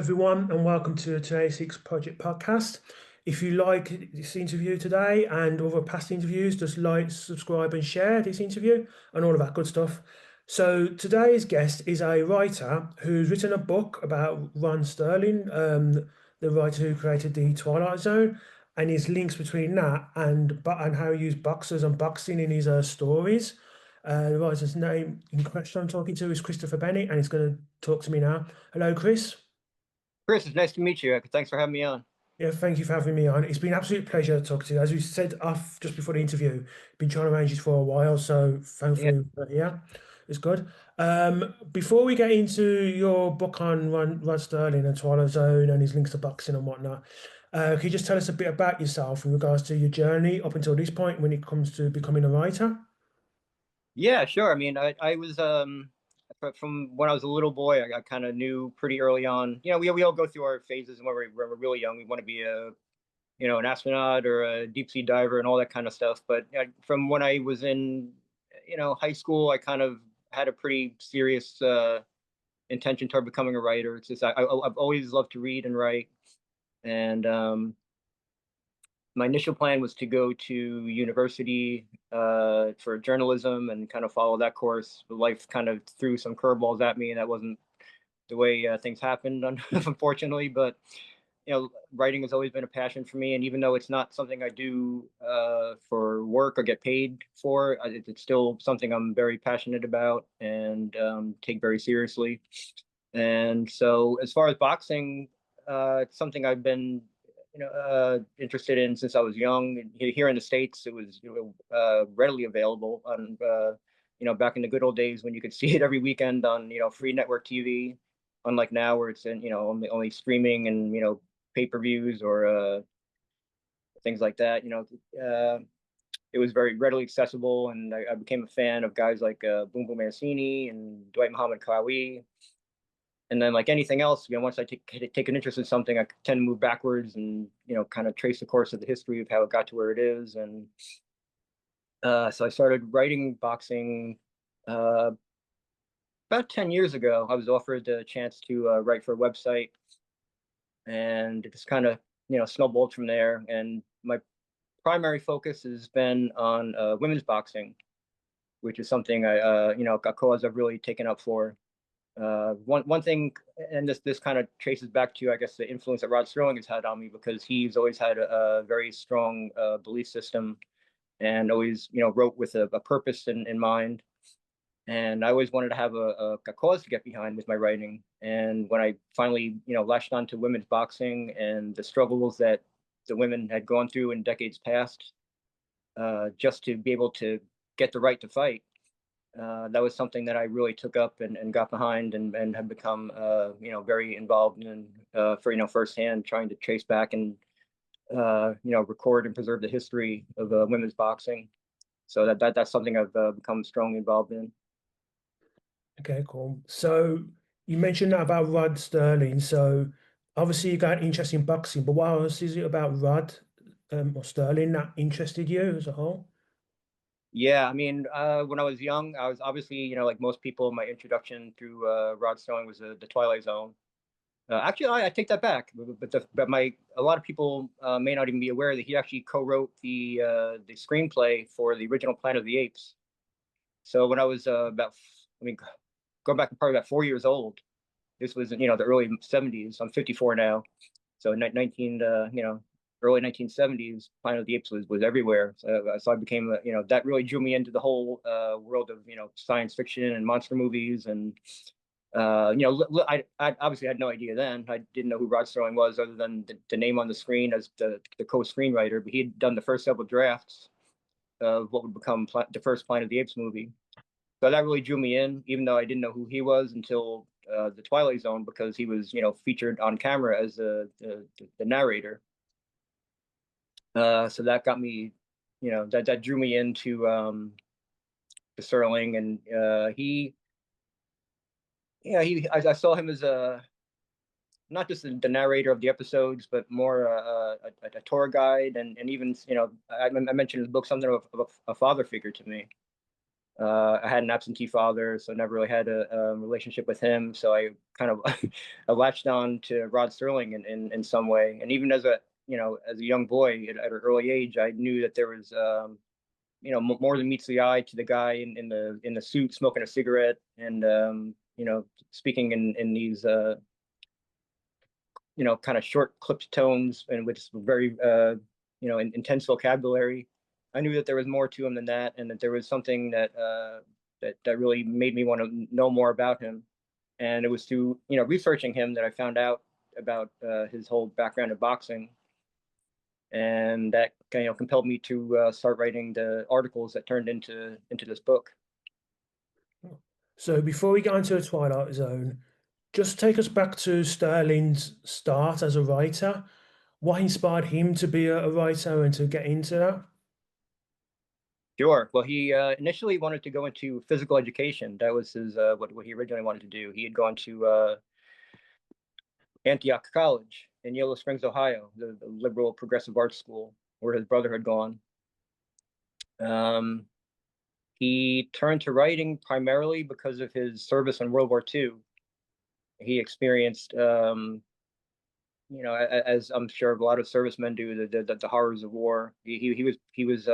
everyone, and welcome to today's Six Project podcast. If you like this interview today and other past interviews, just like, subscribe, and share this interview and all of that good stuff. So, today's guest is a writer who's written a book about Ron Sterling, the writer who created the Twilight Zone, and his links between that and how he used boxers and boxing in his stories. The writer's name in question I'm talking to is Christopher Bennett, and he's going to talk to me now. Hello, Chris. Chris, it's nice to meet you. Thanks for having me on. Yeah, thank you for having me on. It's been an absolute pleasure to talk to you. As we said off just before the interview, been trying to arrange this for a while, so Yeah, thankfully yeah, it's good. Before we get into your book on Rod Sterling and Twilight Zone and his links to boxing and whatnot, can you just tell us a bit about yourself in regards to your journey up until this point when it comes to becoming a writer? yeah, sure. I mean, I was from when I was a little boy, I kind of knew pretty early on. We all go through our phases when we're really young. We want to be an astronaut or a deep sea diver and all that kind of stuff. But from when I was in, high school, I kind of had a pretty serious intention toward becoming a writer. It's just I've always loved to read and write, and my initial plan was to go to university for journalism and kind of follow that course. But life kind of threw some curveballs at me, and that wasn't the way things happened, unfortunately. But writing has always been a passion for me, and even though it's not something I do for work or get paid for, it's still something I'm very passionate about and take very seriously. And so, as far as boxing, it's something I've been interested in since I was young. Here in the States, it was readily available on back in the good old days when you could see it every weekend on free network TV, unlike now where it's in only streaming and pay-per-views or things like that. It was very readily accessible, and I became a fan of guys like Boom Boom Mancini and Dwight Muhammad Qawi. And then, like anything else, once I take an interest in something, I tend to move backwards and kind of trace the course of the history of how it got to where it is. And so I started writing boxing uh, about 10 years ago. I was offered the chance to write for a website, and it just kind of snowballed from there. And my primary focus has been on women's boxing, which is something a cause I've really taken up for. One thing, and this kind of traces back to, I guess, the influence that Rod Serling has had on me, because he's always had a very strong belief system and always wrote with a purpose in mind. And I always wanted to have a cause to get behind with my writing. And when I finally latched onto women's boxing and the struggles that the women had gone through in decades past, just to be able to get the right to fight, that was something that I really took up and got behind, and have become very involved in for firsthand, trying to trace back and record and preserve the history of women's boxing. So that's something I've become strongly involved in. Okay, cool. So you mentioned that about Rod Sterling. So obviously you got an interest in boxing, but what else is it about Rod or Sterling that interested you as a whole? Yeah, I mean, when I was young, I was obviously, like most people, my introduction through Rod Serling was the Twilight Zone. Actually, I take that back, but a lot of people may not even be aware that he actually co-wrote the screenplay for the original Planet of the Apes. So when I was I mean, going back probably about 4 years old, this was the early '70s. I'm 54 now, so 19 early 1970s, Planet of the Apes was everywhere. So I became that really drew me into the whole world of science fiction and monster movies. And I obviously had no idea then. I didn't know who Rod Serling was, other than the name on the screen as the co-screenwriter. But he had done the first several drafts of what would become the first Planet of the Apes movie. So that really drew me in, even though I didn't know who he was until the Twilight Zone, because he was featured on camera as the narrator. So that got me, that drew me into the Serling. And I saw him as not just the narrator of the episodes, but more a tour guide, and even I mentioned in the book something of a father figure to me. I had an absentee father, so never really had a relationship with him. So I kind of I latched on to Rod Serling in some way. And even as a as a young boy at an early age, I knew that there was more than meets the eye to the guy in the suit smoking a cigarette and speaking in these kind of short clipped tones and with very intense vocabulary. I knew that there was more to him than that, and that there was something that really made me want to know more about him. And it was through researching him that I found out about his whole background in boxing, and that compelled me to start writing the articles that turned into this book. So before we get into the Twilight Zone, just take us back to Sterling's start as a writer. What inspired him to be a writer and to get into that? Sure. Well, he initially wanted to go into physical education. That was his what he originally wanted to do. He had gone to Antioch College in Yellow Springs, Ohio, the liberal progressive arts school where his brother had gone. Um, he turned to writing primarily because of his service in World War II. He experienced, as I'm sure a lot of servicemen do, the horrors of war. He was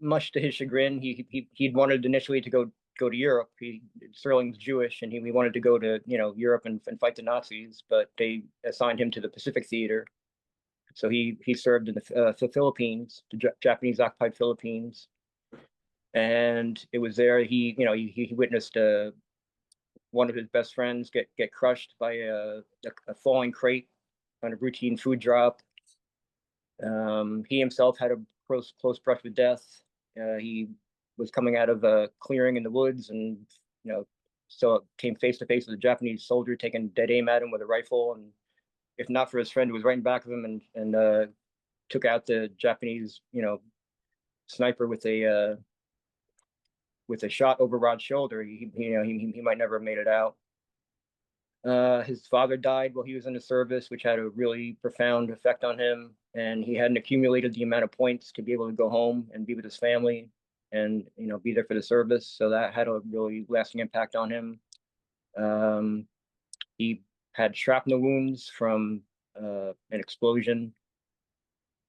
much to his chagrin. He'd wanted initially to go to Europe. Sterling's Jewish, and he wanted to go to Europe and fight the Nazis, but they assigned him to the Pacific Theater. So he served in the Philippines, the Japanese occupied Philippines, and it was there he witnessed one of his best friends get crushed by a falling crate on a routine food drop. He himself had a close brush with death. He was coming out of a clearing in the woods, and so came face to face with a Japanese soldier taking dead aim at him with a rifle. And if not for his friend who was right in back of him and took out the Japanese sniper with a shot over Rod's shoulder, he might never have made it out. His father died while he was in the service, which had a really profound effect on him. And he hadn't accumulated the amount of points to be able to go home and be with his family and be there for the service. So that had a really lasting impact on him. He had shrapnel wounds from an explosion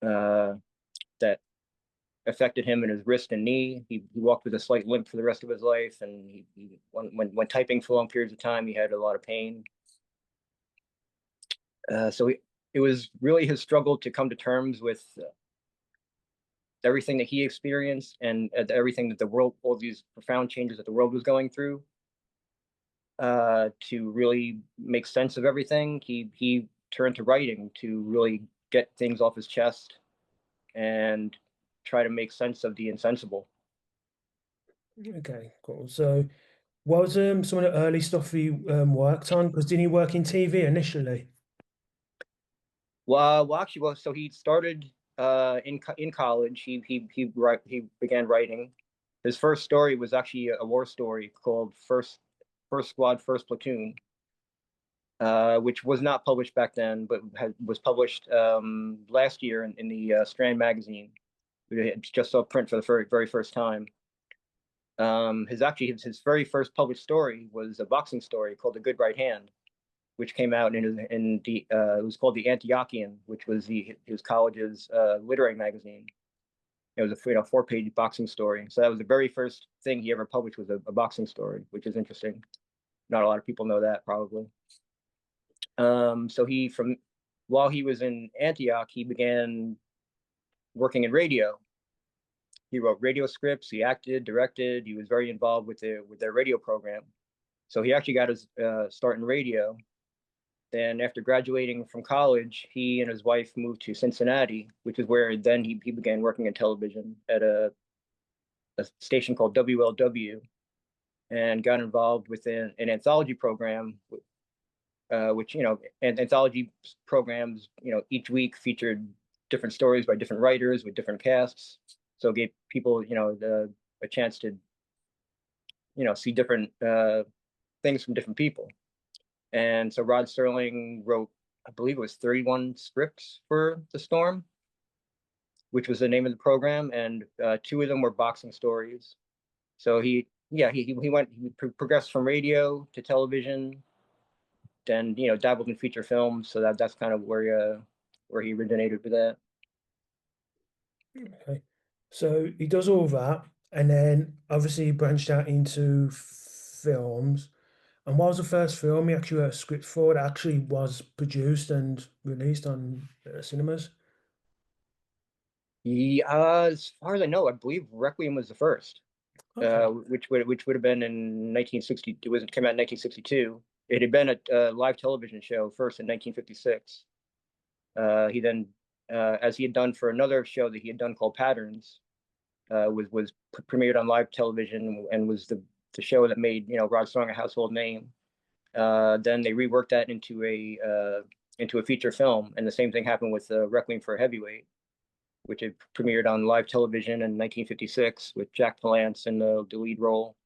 that affected him in his wrist and knee. He walked with a slight limp for the rest of his life, and when typing for long periods of time, he had a lot of pain. So it was really his struggle to come to terms with everything that he experienced and everything that the world, all these profound changes that the world was going through, to really make sense of everything. He turned to writing to really get things off his chest and try to make sense of the insensible. Okay, cool. So what was some of the early stuff he worked on? Because didn't he work in TV initially? So he started in college. He began writing. His first story was actually a war story called First Squad, First Platoon, which was not published back then, but was published last year in the Strand magazine. It just saw print for the very first time. His very first published story was a boxing story called The Good Right Hand, which came out in the it was called the Antiochian, which was his college's literary magazine. It was a 4-page boxing story. So that was the very first thing he ever published, was a boxing story, which is interesting. Not a lot of people know that, probably. So while he was in Antioch, he began working in radio. He wrote radio scripts, he acted, directed, he was very involved with their radio program. So he actually got his start in radio. Then after graduating from college, he and his wife moved to Cincinnati, which is where then he began working in television at a station called WLW, and got involved with an anthology program, which, and anthology programs, each week featured different stories by different writers with different casts. So it gave people, a chance to, see different things from different people. And so Rod Serling wrote, I believe it was 31 scripts for The Storm. which was the name of the program, and two of them were boxing stories. So he progressed from radio to television, then dabbled in feature films. So that's kind of where he originated with that. Okay. So he does all that, and then obviously he branched out into films. And what was the first film he actually wrote a script for that actually was produced and released on cinemas? As far as I know, I believe Requiem was the first, Okay. which would have been in 1960. It came out in 1962. It had been a live television show first in 1956. He then, as he had done for another show that he had done called Patterns, was premiered on live television and was the show that made Rod Strong a household name. Then they reworked that into a feature film, and the same thing happened with Requiem for a Heavyweight, which had premiered on live television in 1956 with Jack Palance in the lead role.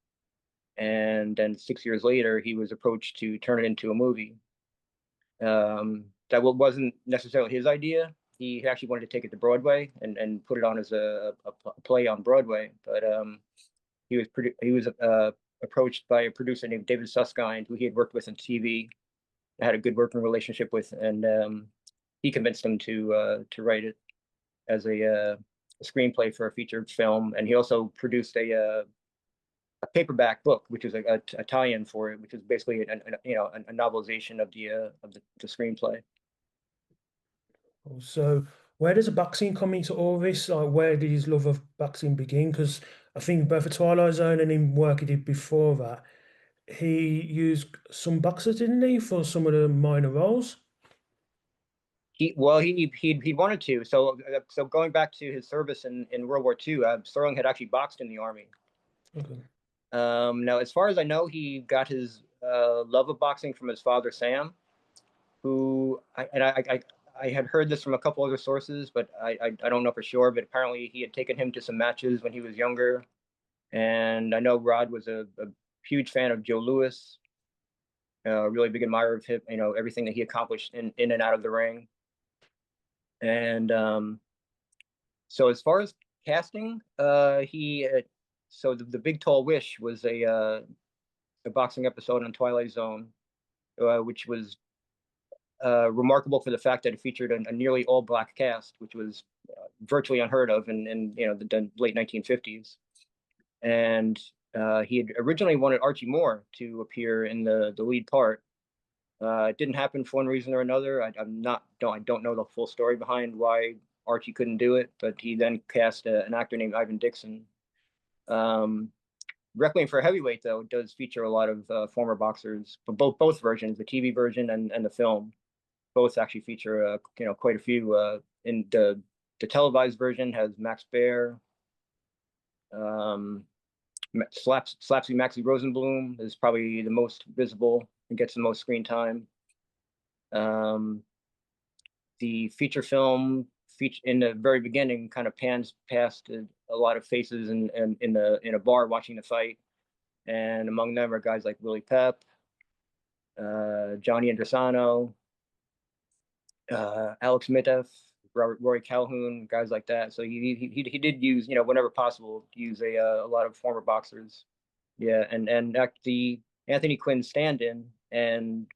And then 6 years later, he was approached to turn it into a movie. That wasn't necessarily his idea. He actually wanted to take it to Broadway and put it on as a play on Broadway. But he was approached by a producer named David Susskind, who he had worked with on TV, had a good working relationship with, and he convinced him to write it as a screenplay for a featured film. And he also produced a paperback book, which is a tie-in for it, which is basically a novelization of the screenplay. So where does the boxing come into all this? Like, where did his love of boxing begin? Because I think both for Twilight Zone and in work he did before that, he used some boxers, didn't he, for some of the minor roles? He wanted to. So going back to his service in World War II, Serling had actually boxed in the army. Okay. Now, as far as I know, he got his love of boxing from his father Sam, who I had heard this from a couple other sources, but I don't know for sure. But apparently, he had taken him to some matches when he was younger, and I know Rod was a huge fan of Joe Louis, a really big admirer of him. Everything that he accomplished in and out of the ring. And so as far as casting, he so the Big Tall Wish was a boxing episode on Twilight Zone, which was remarkable for the fact that it featured a nearly all black cast, which was virtually unheard of in the late 1950s. And he had originally wanted Archie Moore to appear in the lead part. It didn't happen for one reason or another. I don't know the full story behind why Archie couldn't do it, but he then cast an actor named Ivan Dixon. Requiem for a Heavyweight, though, does feature a lot of former boxers, but both versions, the TV version and the film, both actually feature quite a few. In the televised version has Max Baer, Slapsy Maxie Rosenblum is probably the most visible and gets the most screen time. The feature film in the very beginning kind of pans past a lot of faces in a bar watching the fight, and among them are guys like Willie Pep, Johnny Andrisano, Alex Mitteff, Rory Calhoun, guys like that. So he did use, whenever possible, use a lot of former boxers. Yeah, and the Anthony Quinn stand-in and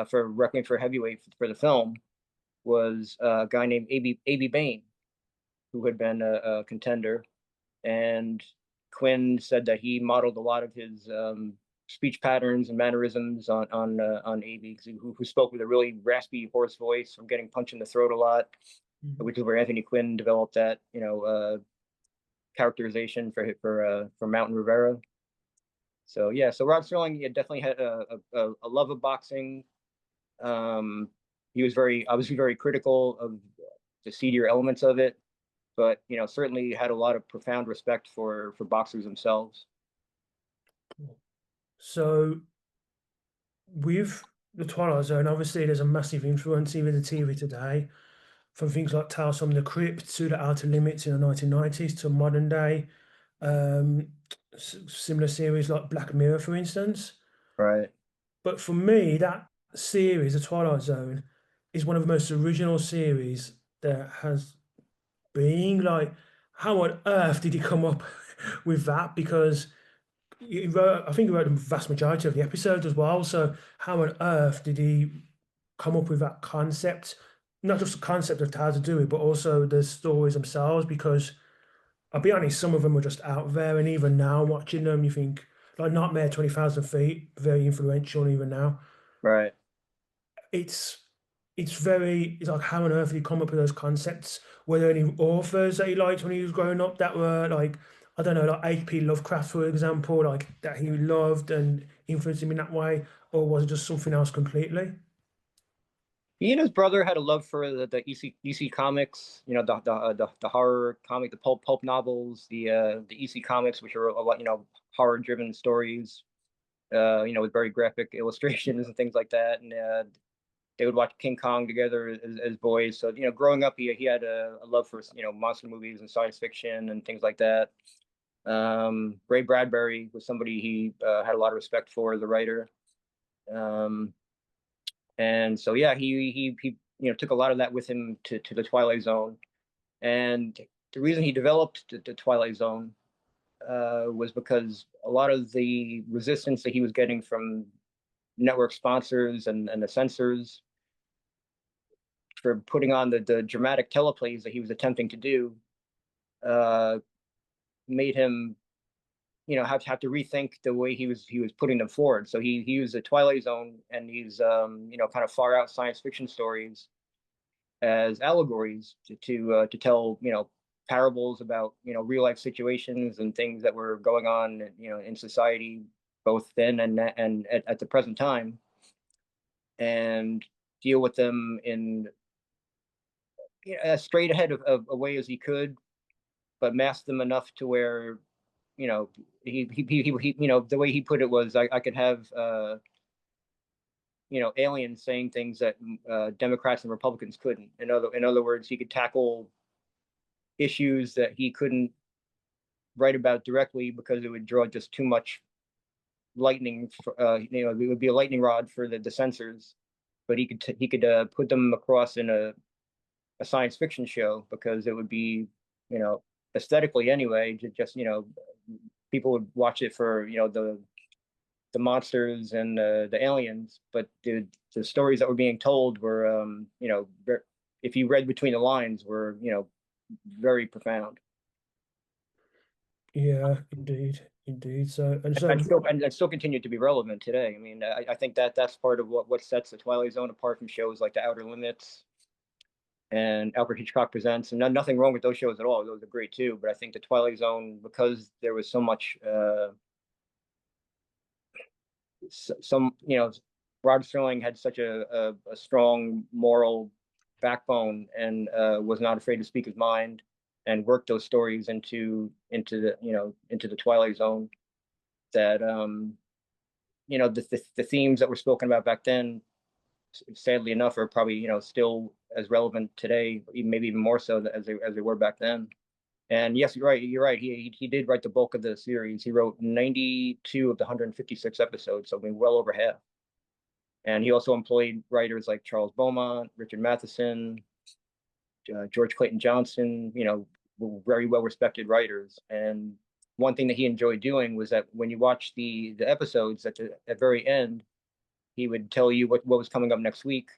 for Requiem for Heavyweight for the film was a guy named A.B. Bain, who had been a contender, and Quinn said that he modeled a lot of his speech patterns and mannerisms on AB, who spoke with a really raspy, hoarse voice from getting punched in the throat a lot, which is where Anthony Quinn developed that characterization for Mountain Rivera. So yeah, so Rod Serling definitely had a love of boxing. He was obviously very critical of the seedier elements of it, but certainly had a lot of profound respect for boxers themselves. So with the Twilight Zone, obviously there's a massive influence even the TV today, from things like Tales from the Crypt to the Outer Limits in the 1990s to modern day. Um, Similar series like Black Mirror, for instance. Right. But for me, that series, The Twilight Zone, is one of the most original series there has been. Like, how on earth did he come up with that? Because he wrote, I think he wrote the vast majority of the episodes as well. So how on earth did he come up with that concept? Not just the concept of how to do it, but also the stories themselves. Because I'll be honest, some of them are just out there, and even now watching them, you think like Nightmare 20,000 Feet, very influential even now. Right. It's it's like how on earth did he come up with those concepts? Were there any authors that he liked when he was growing up that were like, I don't know, like H.P. Lovecraft, for example, like that he loved and influenced him in that way, or was it just something else completely? He and his brother had a love for the EC comics, the horror comic, the pulp novels, the EC comics, which are a lot, horror driven stories, with very graphic illustrations and things like that. And they would watch King Kong together as boys. So, growing up, he had a love for, monster movies and science fiction and things like that. Ray Bradbury was somebody he had a lot of respect for as a writer. Um, and so, yeah, he took a lot of that with him to the Twilight Zone. And the reason he developed the Twilight Zone was because a lot of the resistance that he was getting from network sponsors and the censors for putting on the dramatic teleplays that he was attempting to do uh, made him, have to rethink the way he was putting them forward. So he used the Twilight Zone and these kind of far out science fiction stories as allegories to tell parables about real life situations and things that were going on in society both then and at the present time, and deal with them in as straight ahead of a way as he could, but mask them enough to where you know he the way he put it was I could have aliens saying things that Democrats and Republicans couldn't. In other words, he could tackle issues that he couldn't write about directly because it would draw just too much lightning. It would be a lightning rod for the censors, but he could put them across in a science fiction show because it would be aesthetically anyway just people would watch it for the monsters and the aliens, but the stories that were being told were if you read between the lines were very profound. Yeah, indeed, indeed. So and so, And still continue to be relevant today. I mean, I think that that's part of what sets the Twilight Zone apart from shows like The Outer Limits and Alfred Hitchcock Presents. And nothing wrong with those shows at all; those are great too. But I think the Twilight Zone, because there was so much, some Rod Serling had such a strong moral backbone and was not afraid to speak his mind and work those stories into the Twilight Zone, that the themes that were spoken about back then, sadly enough, are probably still as relevant today, maybe even more so as they were back then. And yes, you're right. You're right. He did write the bulk of the series. He wrote 92 of the 156 episodes, so I mean, well over half. And he also employed writers like Charles Beaumont, Richard Matheson, George Clayton Johnson, very well respected writers. And one thing that he enjoyed doing was that when you watch the episodes at the very end, he would tell you what was coming up next week.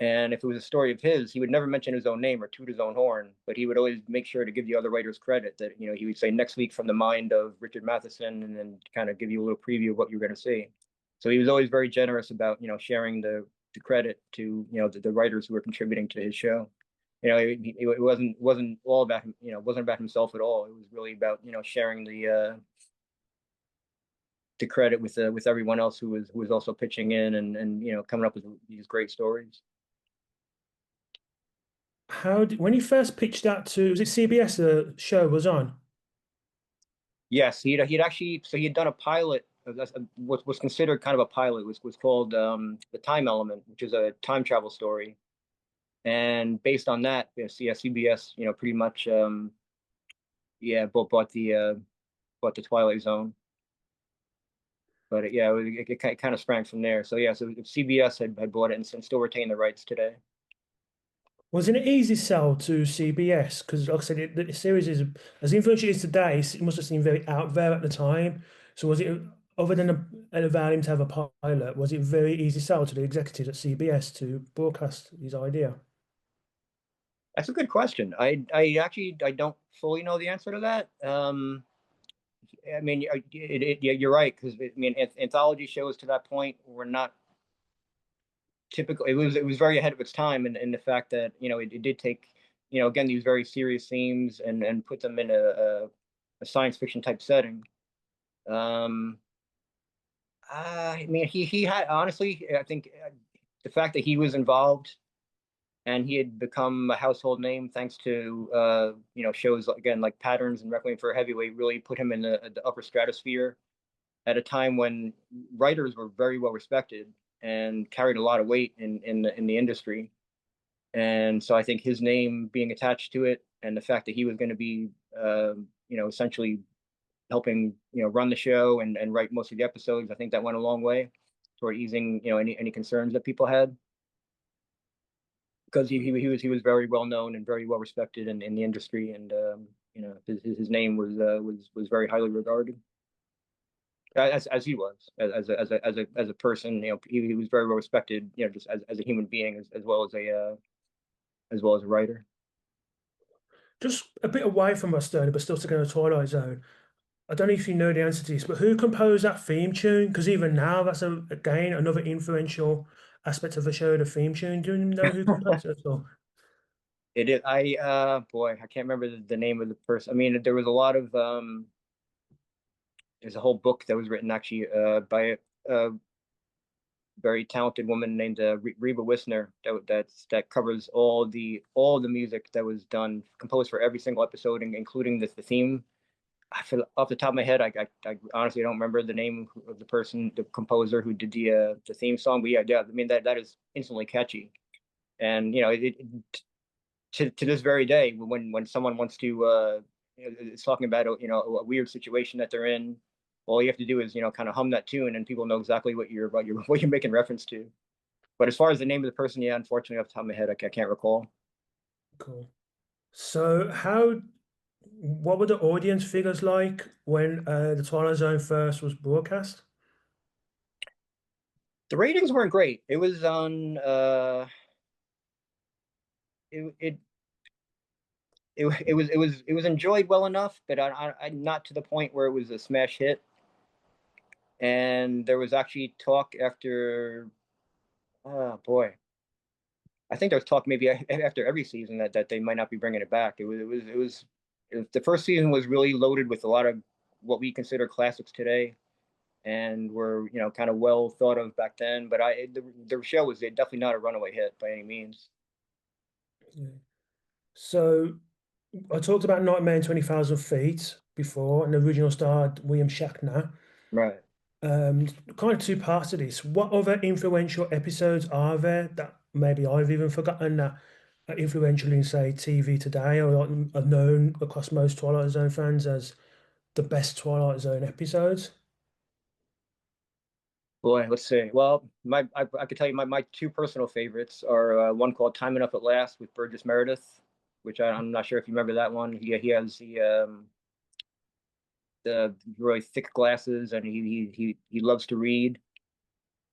And if it was a story of his, he would never mention his own name or toot his own horn, but he would always make sure to give the other writers credit. That he would say next week from the mind of Richard Matheson, and then kind of give you a little preview of what you're going to see. So he was always very generous about sharing the credit to the writers who were contributing to his show. It wasn't all about him. Wasn't about himself at all. It was really about sharing the credit with everyone else who was also pitching in and coming up with these great stories. when you first pitched that to, was it CBS the show was on? Yes, he'd actually, so he had done a pilot. What was considered kind of a pilot was called The Time Element, which is a time travel story. And based on that, CBS, pretty much, yeah, bought the Twilight Zone. But yeah, it kind of sprang from there. So yeah, so if CBS had bought it and still retain the rights today. Wasn't it easy sell to CBS? Because, like I said, the series is as influential as today. It must have seemed very out there at the time. So, was it other than allowing him to have a pilot? Was it very easy sell to the executives at CBS to broadcast his idea? That's a good question. I actually I don't fully know the answer to that. I mean, yeah, you're right because I mean, anthology shows to that point were not typical. It was very ahead of its time, and the fact that it did take again these very serious themes and put them in a science fiction type setting. Um, I mean, he had honestly, I think the fact that he was involved and he had become a household name thanks to shows again like Patterns and Requiem for a Heavyweight really put him in the upper stratosphere at a time when writers were very well respected and carried a lot of weight in the industry. And so I think his name being attached to it and the fact that he was going to be essentially helping run the show and write most of the episodes, I think that went a long way toward easing any concerns that people had because he was very well known and very well respected in the industry, and his name was very highly regarded as he was as a person. He was very well respected. Just as a human being as well as a writer. Just a bit away from us, Sterling, but still sticking in the Twilight Zone. I don't know if you know the answer to this, but who composed that theme tune? Because even now, that's again another influential aspect of the show, the theme tune. Do you know who composed it at all? It is boy, I can't remember the name of the person. I mean, there was a lot of there's a whole book that was written actually by a very talented woman named Reba Wisner that covers all the music that was done composed for every single episode, including the theme. I feel off the top of my head, I honestly don't remember the name of the person, the composer who did the theme song. But yeah, I mean that is instantly catchy, and to this very day, when someone wants to is talking about a weird situation that they're in, all you have to do is kind of hum that tune, and people know exactly what you're making reference to. But as far as the name of the person, yeah, unfortunately, off the top of my head, I can't recall. Cool. So, what were the audience figures like when the Twilight Zone first was broadcast? The ratings weren't great. It was on it it was enjoyed well enough, but not to the point where it was a smash hit. And there was actually talk after, oh boy, I think there was talk maybe after every season that they might not be bringing it back. The first season was really loaded with a lot of what we consider classics today, and were kind of well thought of back then. But the show was definitely not a runaway hit by any means. Yeah. So, I talked about Nightmare in 20,000 Feet before, and the original starred William Shatner. Right. Kind of two parts to this. What other influential episodes are there that maybe I've even forgotten that are influential in, say, TV today, or like, are known across most Twilight Zone fans as the best Twilight Zone episodes? Boy, let's see. Well, I could tell you my two personal favorites are one called Time Enough at Last with Burgess Meredith, which I'm not sure if you remember that one. He has the really thick glasses, and he loves to read,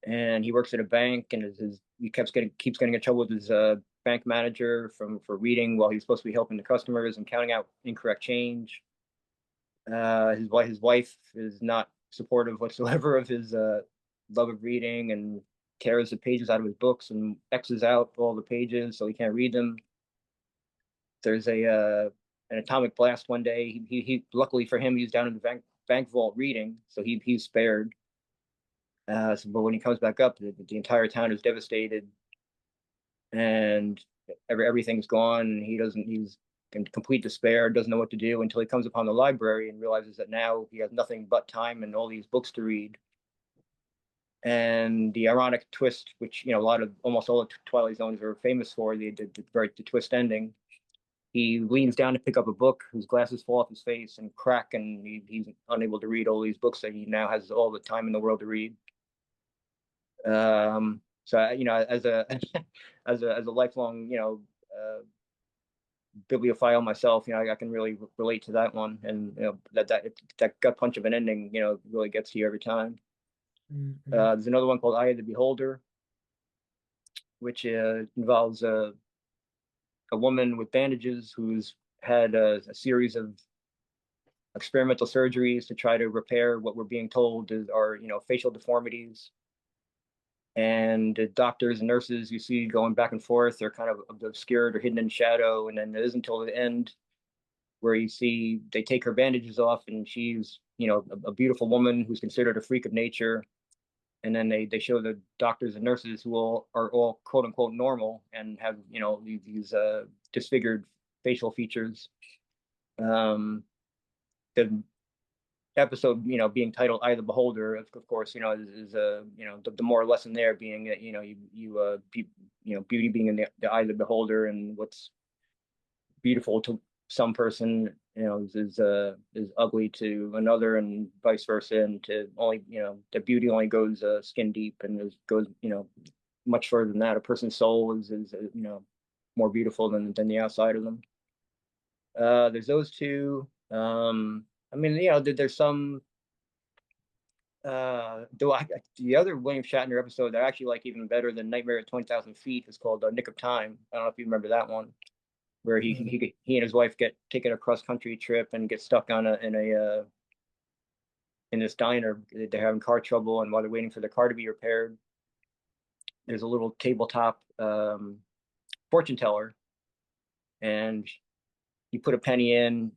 and he works at a bank, and he keeps getting in trouble with his bank manager for reading while he's supposed to be helping the customers and counting out incorrect change. His wife is not supportive whatsoever of his love of reading and tears the pages out of his books and X's out all the pages so he can't read them. There's an atomic blast one day. He luckily for him he's down in the bank vault reading, so he's spared. But when he comes back up, the entire town is devastated, and everything's gone. And he's in complete despair, doesn't know what to do until he comes upon the library and realizes that now he has nothing but time and all these books to read. And the ironic twist, which almost all of Twilight Zones are famous for, the twist ending, he leans down to pick up a book, his glasses fall off his face and crack, and he's unable to read all these books that he now has all the time in the world to read. So you know, as a as a lifelong, you know, bibliophile myself, you know, I can really relate to that one, and you know that gut punch of an ending, you know, really gets to you every time. Mm-hmm. There's another one called Eye of the Beholder, which involves a woman with bandages who's had a series of experimental surgeries to try to repair what we're being told are, you know, facial deformities. And the doctors and nurses you see going back and forth, they're kind of obscured or hidden in shadow. And then it isn't until the end where you see they take her bandages off, and she's, you know, a beautiful woman who's considered a freak of nature. And then they show the doctors and nurses who are all quote unquote normal and have, you know, these disfigured facial features. Um, the episode, you know, being titled "Eye of the Beholder," of course, you know, is you know, the moral lesson there being that, you know, you know, beauty being in the eye of the beholder, and what's beautiful to some person, you know, is ugly to another, and vice versa, and to only, you know, the beauty only goes skin deep, and goes, you know, much further than that. A person's soul is you know, more beautiful than the outside of them. There's those two. I mean, you know, there's some the other William Shatner episode that I actually like even better than Nightmare at 20,000 Feet is called Nick of Time. I don't know if you remember that one, where he and his wife get taken a cross country trip and get stuck on in this diner. They're having car trouble, and while they're waiting for the car to be repaired, there's a little tabletop fortune teller, and you put a penny in,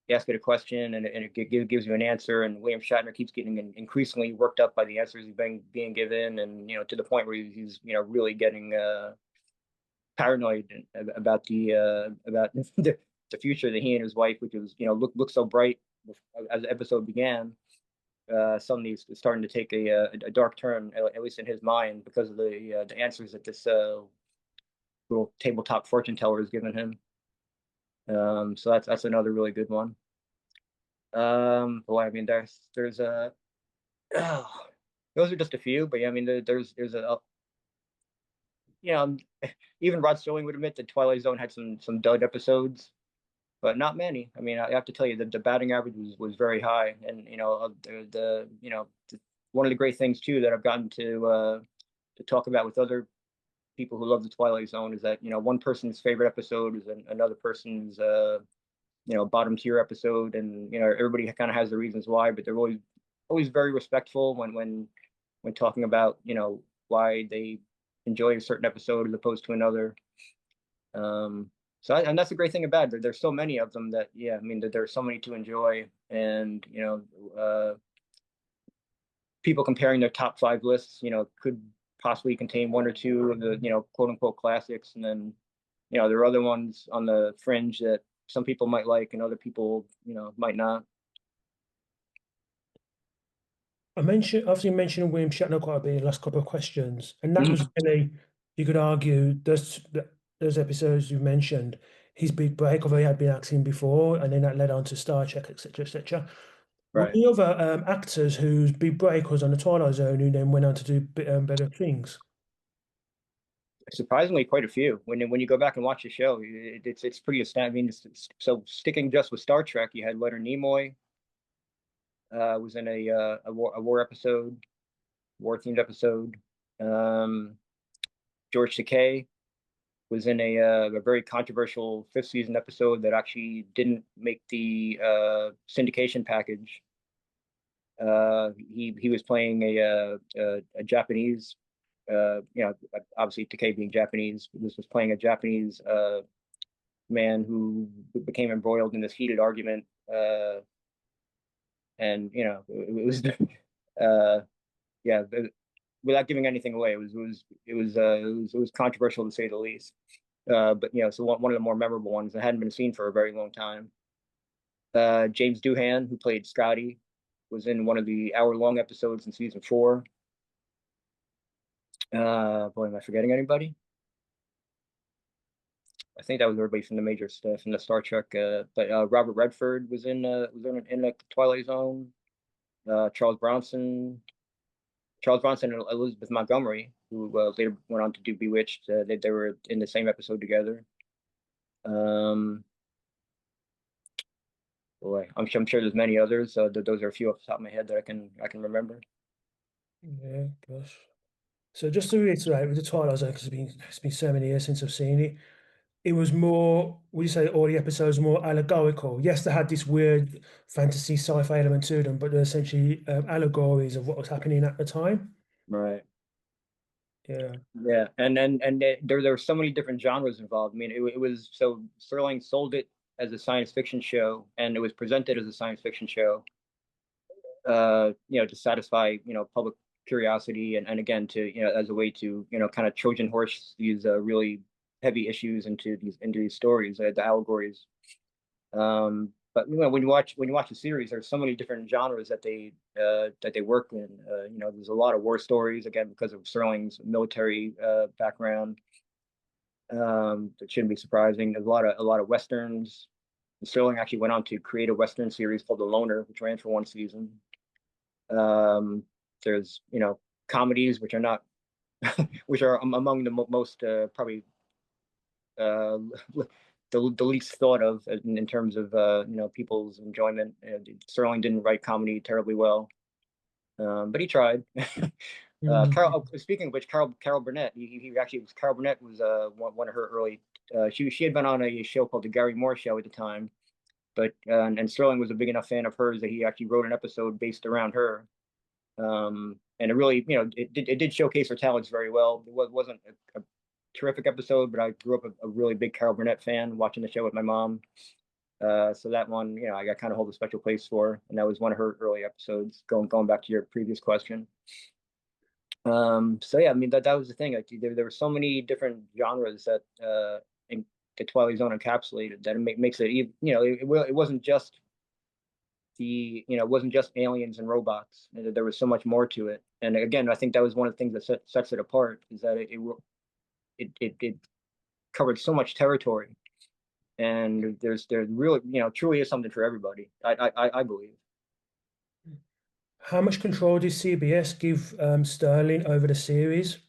you ask it a question, and it gives you an answer. And William Shatner keeps getting increasingly worked up by the answers he's being given, and you know, to the point where he's you know, really getting paranoid about about the future that he and his wife, which was, you know, looked so bright as the episode began. Suddenly it's starting to take a dark turn, at least in his mind, because of the answers that this little tabletop fortune teller has given him. So that's another really good one. Boy, I mean, there's a oh, those are just a few, but yeah, I mean, there's a you know, even Rod Serling would admit that Twilight Zone had some dud episodes, but not many. I mean, I have to tell you that the batting average was very high, and you know, the you know, one of the great things too that I've gotten to talk about with other people who love the Twilight Zone is that, you know, one person's favorite episode is another person's you know, bottom tier episode, and you know, everybody kind of has the reasons why, but they're always very respectful when talking about, you know, why they enjoy a certain episode as opposed to another. And that's the great thing about it. There's so many of them that, yeah, I mean, that there's so many to enjoy, and you know, people comparing their top 5 lists, you know, could possibly contain one or two of the, you know, quote unquote classics, and then, you know, there are other ones on the fringe that some people might like and other people, you know, might not. Obviously mentioned William Shatner quite a bit in the last couple of questions, and that was Mhm. really, you could argue those episodes you mentioned, his big break, although he had been acting before, and then that led on to Star Trek, etc., etc. Were Right. any other actors whose big break was on the Twilight Zone who then went on to do better things? Surprisingly, quite a few. When you go back and watch the show, it's pretty astounding. I mean, so sticking just with Star Trek, you had Leonard Nimoy was in a war episode, war themed episode. Um, George Takei was in a very controversial 5th season episode that actually didn't make the syndication package. He was playing a Japanese, you know, obviously Takei being Japanese, was playing a Japanese man who became embroiled in this heated argument, and you know, it was yeah, without giving anything away, it was controversial to say the least. But you know, so one of the more memorable ones that hadn't been seen for a very long time. James Doohan, who played Scotty, was in one of the hour-long episodes in season 4. Boy, am I forgetting anybody? I think that was everybody from the major stuff from the Star Trek. But Robert Redford was in the Twilight Zone. Charles Bronson, and Elizabeth Montgomery, who later went on to do Bewitched. They were in the same episode together. Um, Boy, I'm sure there's many others. Those are a few off the top of my head that I can remember. Yeah, gosh. So just to reiterate with the Twilight Zone, because it's been so many years since I've seen it. It was more, would you say all the episodes were more allegorical? Yes, they had this weird fantasy sci-fi element to them, but they're essentially allegories of what was happening at the time. Right. Yeah. Yeah, there were so many different genres involved. I mean, it was so Serling sold it as a science fiction show, and it was presented as a science fiction show. To satisfy public curiosity, and again to as a way to kind of Trojan horse these really heavy issues into these stories, the allegories. But when you watch the series, there's so many different genres that they work in. There's a lot of war stories again because of Serling's military background. That shouldn't be surprising. There's a lot of westerns. Serling actually went on to create a western series called The Loner, which ran for one season. Um, there's comedies which are not which are among the most probably uh, the least thought of in terms of people's enjoyment. Sterling didn't write comedy terribly well, but he tried. Speaking of which, Carol Burnett, he actually was Carol Burnett was one of her early. She had been on a show called the Gary Moore Show at the time, but and Sterling was a big enough fan of hers that he actually wrote an episode based around her. And it really, it did showcase her talents very well. It wasn't a terrific episode, but I grew up a really big Carol Burnett fan, watching the show with my mom. So that one, I got kind of hold a special place for, and that was one of her early episodes. Going back to your previous question. So yeah, I mean that was the thing. Like, there were so many different genres that in the Twilight Zone encapsulated that makes it even. It wasn't just it wasn't just aliens and robots. There was so much more to it. And again, I think that was one of the things that sets it apart, is that it covered so much territory, and there really truly is something for everybody. I believe. How much control did CBS give Sterling over the series?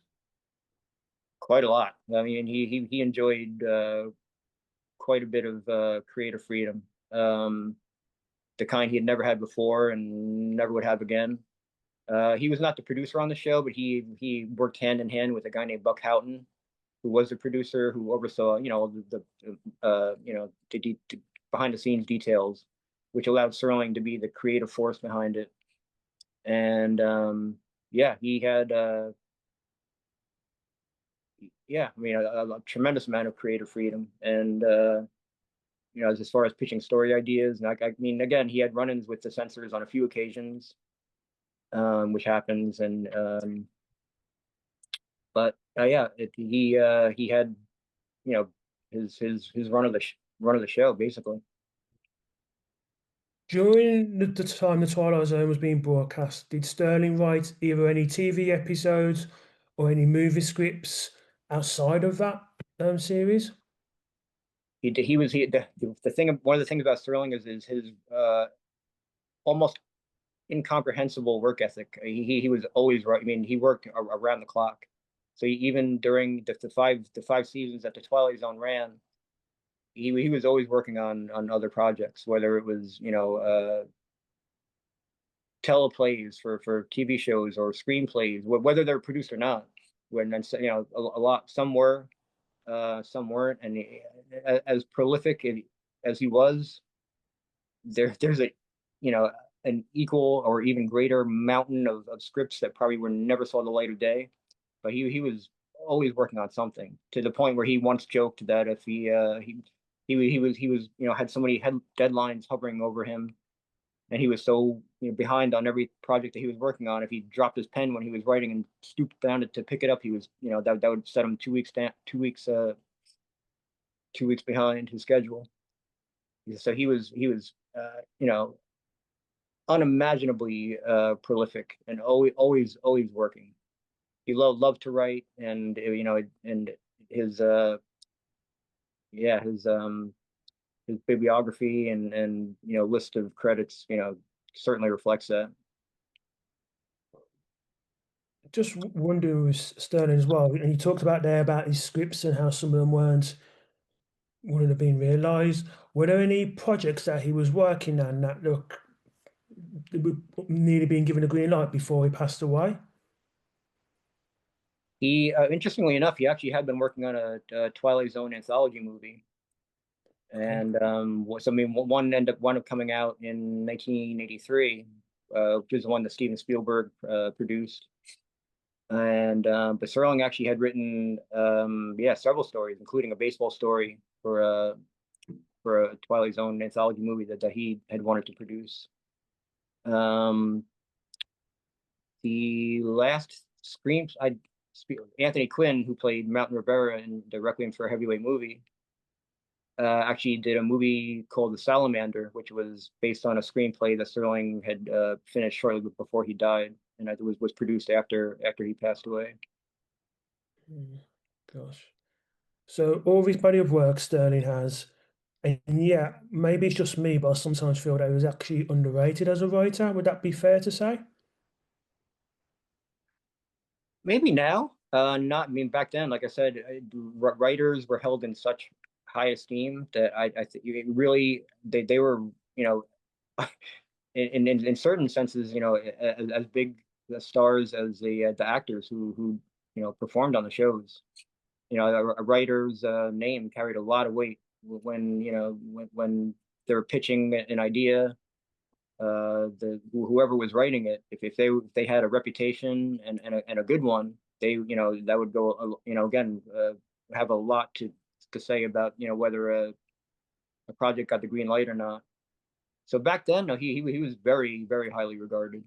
Quite a lot. I mean, he enjoyed quite a bit of creative freedom, the kind he had never had before and never would have again. He was not the producer on the show, but he worked hand in hand with a guy named Buck Houghton, who was the producer, who oversaw the behind the scenes details, which allowed Serling to be the creative force behind it. And yeah, he had yeah, I mean a tremendous amount of creative freedom, and as far as pitching story ideas, and I mean, again, he had run-ins with the censors on a few occasions, which happens, and but yeah, he had you know his run of the show basically. During the time the Twilight Zone was being broadcast, did Sterling write either any TV episodes or any movie scripts outside of that series? The thing, one of the things about Sterling is his almost incomprehensible work ethic. He was always right. I mean, he worked around the clock. So even during the five seasons that the Twilight Zone ran, he was always working on other projects, whether it was teleplays for TV shows or screenplays, whether they're produced or not. When a lot, some weren't, and as prolific as he was, there's a you know an equal or even greater mountain of scripts that probably were never saw the light of day. But he was always working on something, to the point where he once joked that if he was had so many deadlines hovering over him, and he was so behind on every project that he was working on. If he dropped his pen when he was writing and stooped down to pick it up, he was that would set him 2 weeks down, 2 weeks behind his schedule. So he was unimaginably prolific, and always working. He loved to write, and his yeah, his bibliography and list of credits, certainly reflects that. Just wonder with Sterling as well, and you talked about there about his scripts and how some of them wouldn't have been realised. Were there any projects that he was working on that look were nearly being given a green light before he passed away? He, interestingly enough, he actually had been working on a Twilight Zone anthology movie, Okay. and I mean, one up coming out in 1983, which is the one that Steven Spielberg produced. And but Serling actually had written, yeah, several stories, including a baseball story for a Twilight Zone anthology movie that he had wanted to produce. Um, the last screen, Anthony Quinn, who played Mountain Rivera in the Requiem for a Heavyweight movie, actually did a movie called The Salamander, which was based on a screenplay that Sterling had finished shortly before he died, and it was produced after he passed away. Mm, gosh. So all of his body of work Sterling has, and yeah, maybe it's just me, but I sometimes feel that he was actually underrated as a writer. Would that be fair to say? Maybe now, not. I mean, back then, like I said, writers were held in such high esteem that I think really they were, you know, in certain senses, as big stars as the actors who performed on the shows. A writer's name carried a lot of weight when when they were pitching an idea. Whoever was writing it, if they had a reputation and a good one, that would go again, have a lot to say about whether a project got the green light or not. So back then, no, he was very, very highly regarded.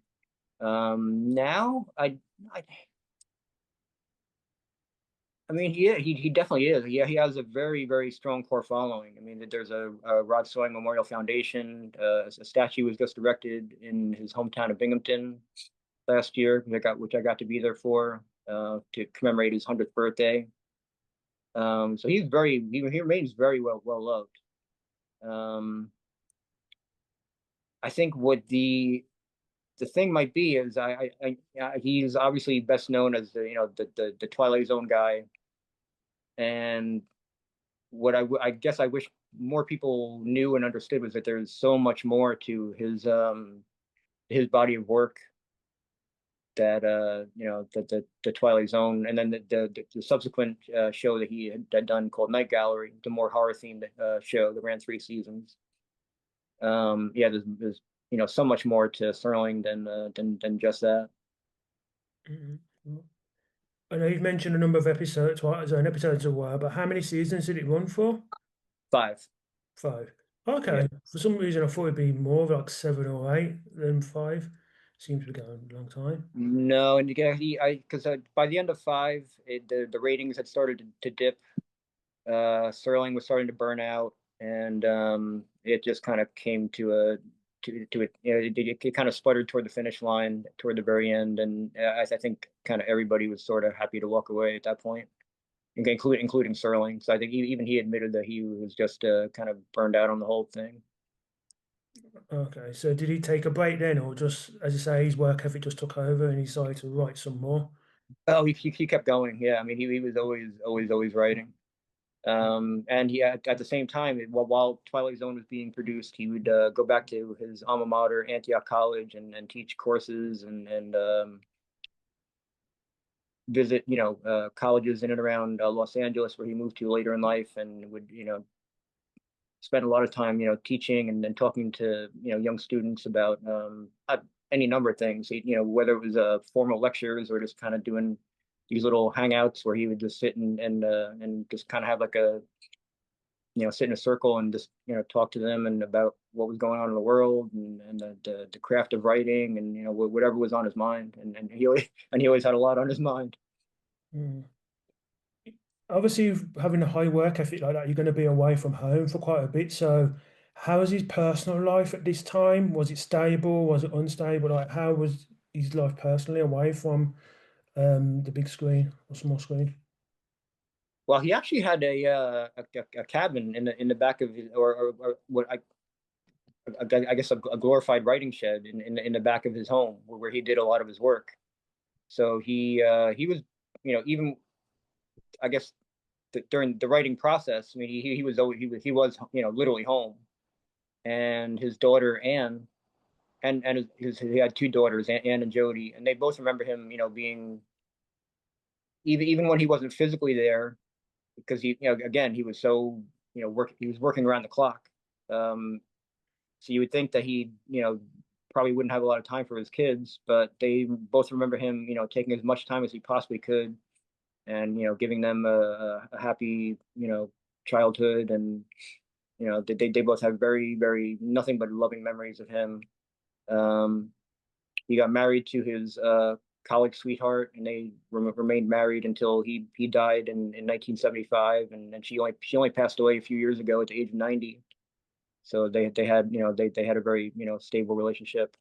Now, I I mean, he definitely is. Yeah, he has a very, very strong core following. I mean, there's a Rod Sawing Memorial Foundation. A statue was just erected in his hometown of Binghamton last year, which I got to be there for, to commemorate his 100th birthday. So he remains very well loved. Um, I think what the thing might be is he's obviously best known as the Twilight Zone guy, and what I guess I wish more people knew and understood was that there's so much more to his body of work, that the Twilight Zone, and then the subsequent show that he had done called Night Gallery, the more horror themed show that ran 3 seasons. Yeah, there's so much more to Serling than just that. Mhm. I know you've mentioned a number of episodes, Twilight Zone episodes a while, but how many seasons did it run for? 5. Five. Yeah. Okay. For some reason, I thought it'd be more like 7 or 8 than 5. Seems to be going a long time. No, and again, because by the end of 5, the ratings had started to dip. Serling was starting to burn out, and it just kind of came to it. It kind of sputtered toward the finish line toward the very end, and I think kind of everybody was sort of happy to walk away at that point, including Serling. So I think even he admitted that he was just kind of burned out on the whole thing. Okay. So did he take a break then, or just, as you say, his work ethic just took over and he decided to write some more? Oh, he kept going. Yeah, I mean, he was always writing. And he at the same time, while Twilight Zone was being produced, he would go back to his alma mater, Antioch College, and teach courses and visit, colleges in and around Los Angeles, where he moved to later in life, and would, spend a lot of time, teaching and talking to, young students about any number of things. Whether it was formal lectures or just kind of doing these little hangouts where he would just sit and just kind of have like a sit in a circle and just talk to them and about what was going on in the world, and the craft of writing, and whatever was on his mind, and he always had a lot on his mind. Mm. Obviously, having a high work ethic like that, you're going to be away from home for quite a bit. So, how was his personal life at this time? Was it stable? Was it unstable? Like, how was his life personally away from the big screen or small screen? Well, he actually had a cabin in the back of his, or what I guess a glorified writing shed in the back of his home where he did a lot of his work. So he was, even I guess during the writing process, I mean, he was always he was literally home, and his daughter Anne, and he had two daughters, Anne and Jody, and they both remember him, being even when he wasn't physically there, because again, he was so, he was working around the clock. Um, so you would think that he, probably wouldn't have a lot of time for his kids, but they both remember him, taking as much time as he possibly could, and giving them a happy, childhood, and they both have very, very nothing but loving memories of him. Um, he got married to his college sweetheart, and they remained married until he died in 1975, and she only passed away a few years ago at the age of 90. So they had they had a very stable relationship.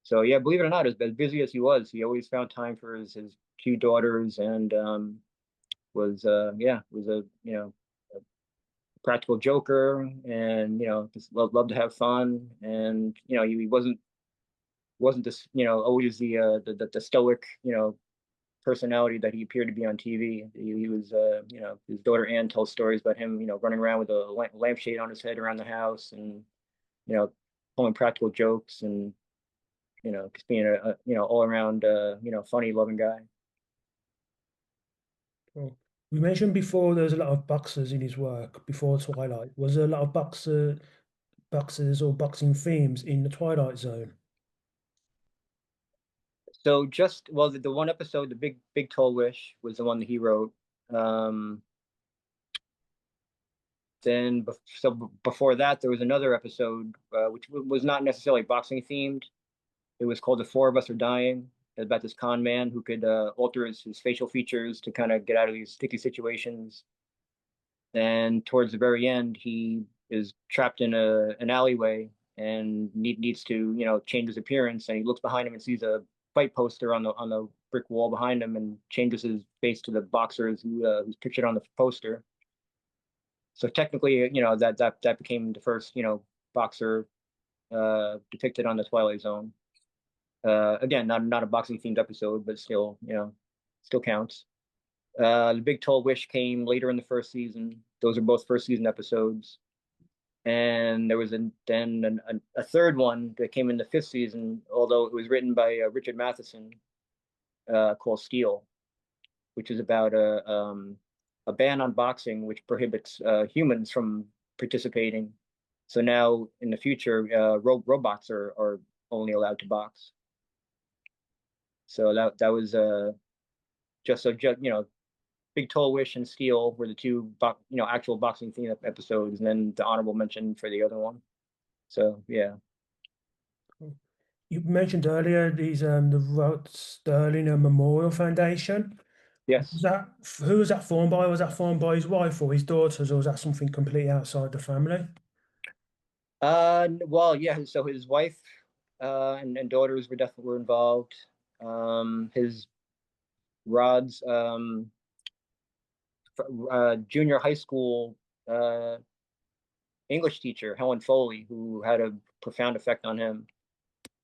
So yeah, believe it or not, as busy as he was, he always found time for his two daughters, and was a a practical joker, and just loved to have fun, and he wasn't this always the stoic personality that he appeared to be on TV. He was his daughter Anne tells stories about him running around with a lampshade on his head around the house, and you know pulling practical jokes, and just being a all around funny loving guy. Cool. You mentioned before there's a lot of boxers in his work before Twilight. Was there a lot of boxers or boxing themes in the Twilight Zone? So just well, the one episode, the big tall wish, was the one that he wrote. Um, before that, there was another episode which was not necessarily boxing themed. It was called "The Four of Us Are Dying," about this con man who could alter his facial features to kind of get out of these sticky situations. And towards the very end, he is trapped in an alleyway and needs to change his appearance. And he looks behind him and sees a fight poster on the brick wall behind him, and changes his face to the boxers who's pictured on the poster. So technically, that became the first boxer depicted on the Twilight Zone. Again, not a boxing themed episode, but still still counts. The Big Tall Wish came later in the first season. Those are both first season episodes. And there was a third one that came in the fifth season, although it was written by Richard Matheson, called Steel, which is about a ban on boxing, which prohibits humans from participating. So now in the future, robots are only allowed to box. So that was just so Big Tall Wish and Steel were the two actual boxing theme episodes, and then the honorable mention for the other one. So yeah. You mentioned earlier these the Rod Sterling Memorial Foundation. Was Yes. that who was that formed by? Was that formed by his wife or his daughters, or was that something completely outside the family? Well, yeah. So his wife and daughters were definitely involved. His Rod's junior high school uh, English teacher, Helen Foley, who had a profound effect on him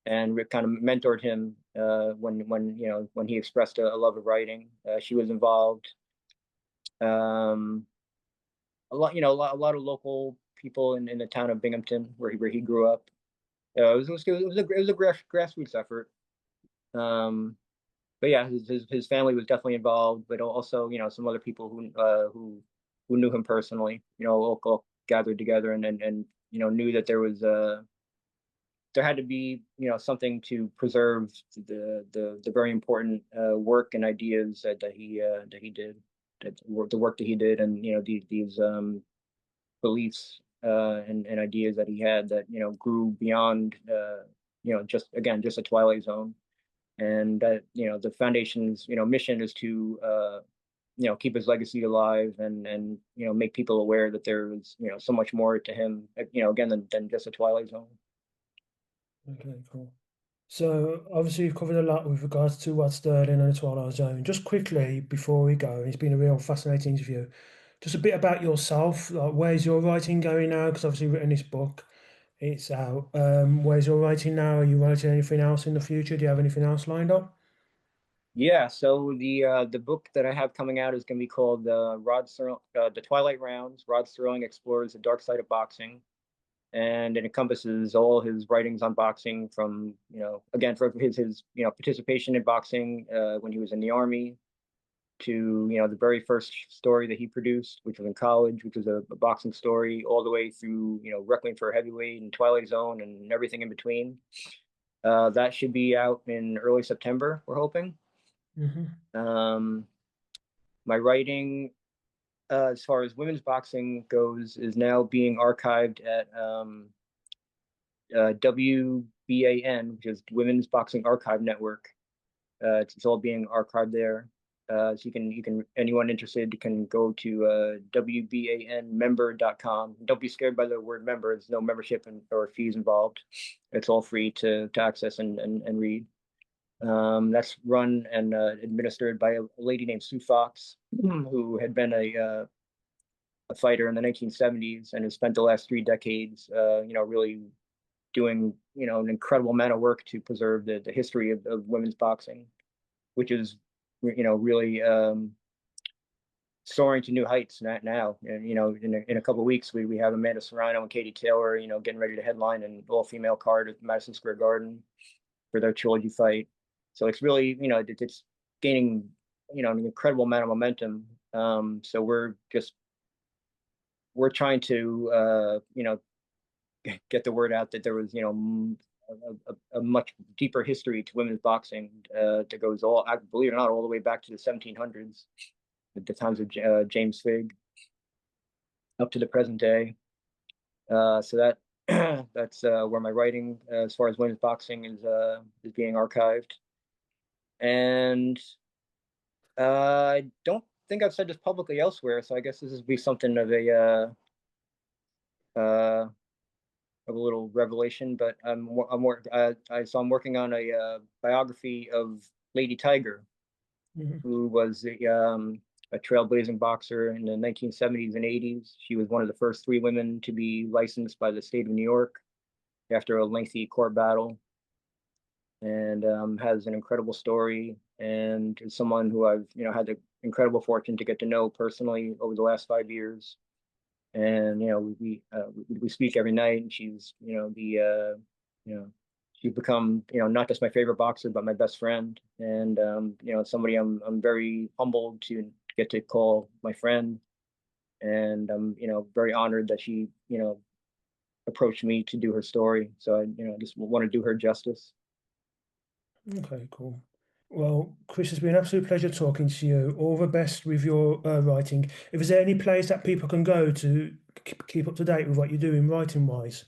and kind of mentored him when he expressed a love of writing. She was involved. Um, a lot, a lot of local people in the town of Binghamton, where he grew up. It was a grassroots effort. Um, but yeah, his family was definitely involved, but also some other people who knew him personally, all gathered together, and knew that there had to be something to preserve the very important work and ideas that he did, the work that he did, and these beliefs and ideas that he had that grew beyond just a Twilight Zone, and that the foundation's mission is to keep his legacy alive, and make people aware that there's so much more to him, again, than just a Twilight Zone. Okay, cool. So obviously you've covered a lot with regards to what Sterling and the Twilight Zone. Just quickly before we go, it's been a real fascinating interview. Just a bit about yourself. Like, where's your writing going now? Because obviously you've written this book, it's out. Where's your writing now? Are you writing anything else in the future? Do you have anything else lined up? Yeah, so the book that I have coming out is going to be called The Twilight Rounds. Rod Serling explores the dark side of boxing, and it encompasses all his writings on boxing from, again, from his participation in boxing when he was in the army to, the very first story that he produced, which was in college, which was a boxing story, all the way through, Requiem for a Heavyweight and Twilight Zone and everything in between. That should be out in early September, we're hoping. Hmm. Um, my writing, as far as women's boxing goes, is now being archived at WBAN, which is Women's Boxing Archive Network. It's all being archived there. So anyone interested can go to WBANmember.com. Don't be scared by the word member. There's no membership or fees involved. It's all free to access and read. That's run and administered by a lady named Sue Fox, who had been a fighter in the 1970s and has spent the last 3 decades, really doing, an incredible amount of work to preserve the history of women's boxing, which is, really soaring to new heights now. And, in a couple of weeks, we have Amanda Serrano and Katie Taylor, getting ready to headline an all-female card at Madison Square Garden for their trilogy fight. So it's really, it's gaining, an incredible amount of momentum. So we're trying to, get the word out that there was, a much deeper history to women's boxing that goes all, I believe it or not, all the way back to the 1700s, at the times of James Figg, up to the present day. So that's where my writing, as far as women's boxing, is being archived. And I don't think I've said this publicly elsewhere, so I guess this would be something uh, of a little revelation. But I'm working on a biography of Lady Tiger, Hmm. who was a trailblazing boxer in the 1970s and 80s. She was one of the first 3 women to be licensed by the state of New York after a lengthy court battle, and has an incredible story, and is someone who I've had the incredible fortune to get to know personally over the last 5 years. And we speak every night, and she's you know she's become not just my favorite boxer but my best friend, and somebody I'm very humbled to get to call my friend, and I'm very honored that she approached me to do her story. So I just want to do her justice. Okay, cool. Well, Chris, it's been an absolute pleasure talking to you. All the best with your writing. If there's any place that people can go to keep up to date with what you're doing writing wise.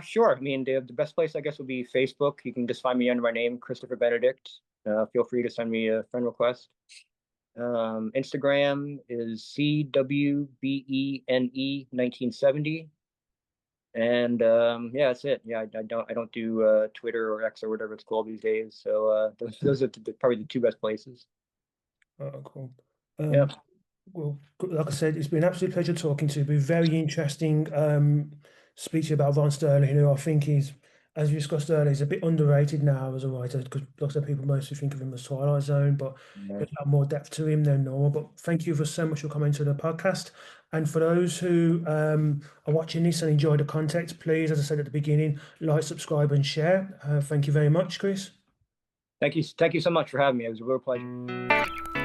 Sure. I mean, the best place, I guess, would be Facebook. You can just find me under my name, Christopher Benedict. Feel free to send me a friend request. Instagram is CWBENE 1970. And yeah, that's it. Yeah, I don't do Twitter or X or whatever it's called these days. So those are probably the 2 best places. Oh, cool. Yeah. Well, like I said, it's been an absolute pleasure talking to you. It's been very interesting speech about Ron Sterling, who I think is, as we discussed earlier, is a bit underrated now as a writer because lots of people mostly think of him as Twilight Zone, but Yeah. there's a lot more depth to him than normal. But thank you for so much for coming to the podcast. And for those who are watching this and enjoy the content, please, as I said at the beginning, like, subscribe, and share. Thank you very much, Chris. Thank you so much for having me. It was a real pleasure.